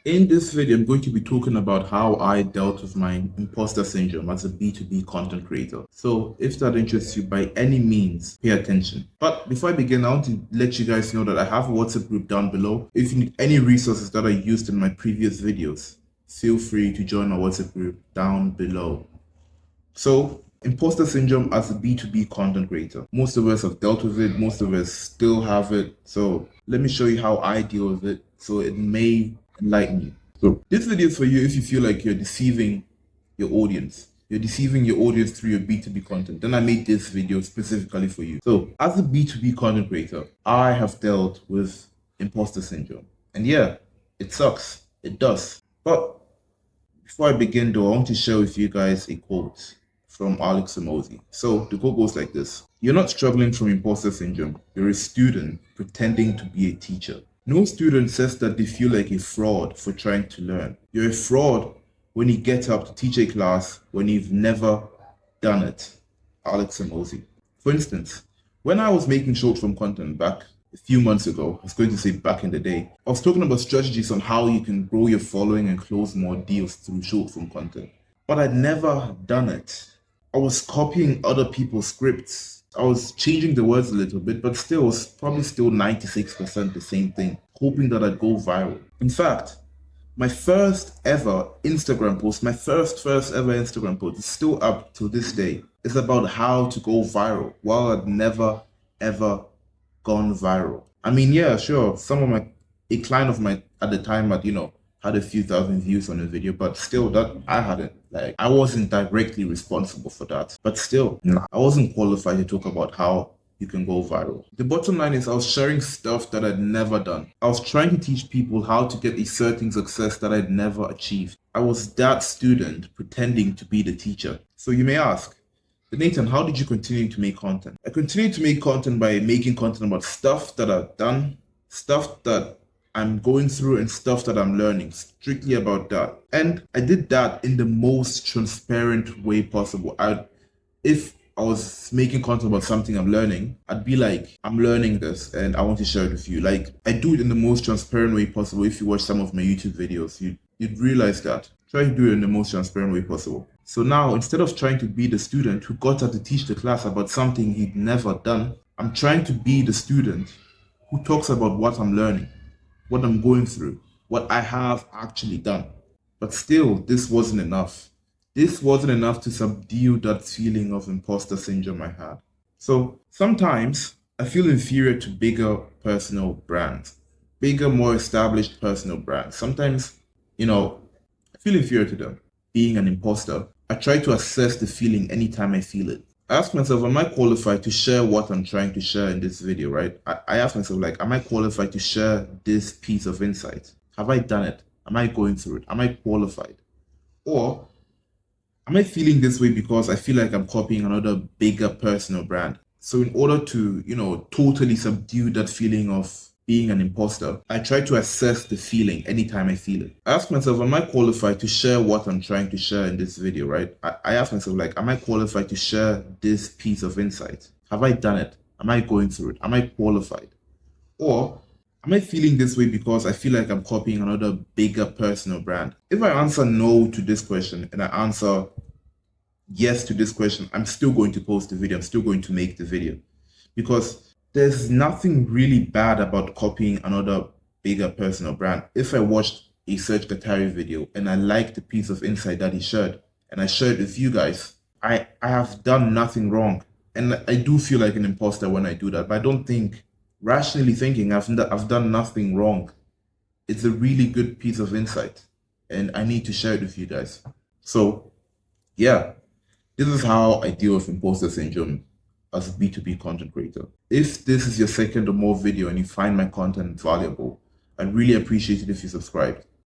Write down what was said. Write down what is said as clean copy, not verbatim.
In this video, I'm going to be talking about how I dealt with my imposter syndrome as a B2B content creator. So if that interests you by any means, pay attention. But before I begin, I want to let you guys know that I have a WhatsApp group down below. If you need any resources that I used in my previous videos, feel free to join my WhatsApp group down below. So imposter syndrome as a B2B content creator. Most of us have dealt with it. Most of us still have it. So let me show you how I deal with it. So it may enlighten you. So this video is for you if you feel like you're deceiving your audience. You're deceiving your audience through your B2B content. Then I made this video specifically for you. So as a B2B content creator, I have dealt with imposter syndrome. And yeah, it sucks. It does. But before I begin though, I want to share with you guys a quote from Alex Emozi. So the quote goes like this: "You're not struggling from imposter syndrome. You're a student pretending to be a teacher." No student says that they feel like a fraud for trying to learn. You're a fraud when you get up to teach a class when you've never done it. Alex Emozi. For instance, when I was making short form content back a few months ago, I was going to say back in the day, I was talking about strategies on how you can grow your following and close more deals through short form content. But I'd never done it. I was copying other people's scripts. I was changing the words a little bit, but still, it was probably still 96% the same thing, hoping that I'd go viral. In fact, my first ever Instagram post, my first ever Instagram post is still up to this day. It's about how to go viral, while I'd never, ever gone viral. I mean, yeah, sure, a client of mine at the time had a few thousand views on the video, but still that I hadn't. Like, I wasn't directly responsible for that. But still, I wasn't qualified to talk about how you can go viral. The bottom line is I was sharing stuff that I'd never done. I was trying to teach people how to get a certain success that I'd never achieved. I was that student pretending to be the teacher. So you may ask, Nathan, how did you continue to make content? I continued to make content by making content about stuff that I've done, stuff that I'm going through, and stuff that I'm learning, strictly about that. And I did that in the most transparent way possible. If I was making content about something I'm learning, I'd be like, I'm learning this and I want to share it with you. Like, I do it in the most transparent way possible. If you watch some of my YouTube videos, you'd realize that. Try to do it in the most transparent way possible. So now, instead of trying to be the student who got up to teach the class about something he'd never done, I'm trying to be the student who talks about what I'm learning, what I'm going through, what I have actually done. But still, this wasn't enough. This wasn't enough to subdue that feeling of imposter syndrome I had. So sometimes I feel inferior to bigger personal brands, bigger, more established personal brands. Sometimes, I feel inferior to them. Being an imposter, I try to assess the feeling anytime I feel it. I ask myself, am I qualified to share what I'm trying to share in this video, right? I ask myself, like, am I qualified to share this piece of insight? Have I done it? Am I going through it? Am I qualified? Or am I feeling this way because I feel like I'm copying another bigger personal brand? So in order to, totally subdue that feeling of being an imposter, I try to assess the feeling anytime I feel it. I ask myself, am I qualified to share what I'm trying to share in this video, right? I ask myself, like, am I qualified to share this piece of insight? Have I done it? Am I going through it? Am I qualified? Or am I feeling this way because I feel like I'm copying another bigger personal brand? If I answer no to this question and I answer yes to this question, I'm still going to post the video. I'm still going to make the video because there's nothing really bad about copying another bigger personal brand. If I watched a Serge Katari video and I liked the piece of insight that he shared and I shared with you guys, I have done nothing wrong. And I do feel like an imposter when I do that, but I don't think, rationally thinking, I've done nothing wrong. It's a really good piece of insight and I need to share it with you guys. So yeah, this is how I deal with imposter syndrome as a B2B content creator. If this is your second or more video and you find my content valuable, I'd really appreciate it if you subscribed.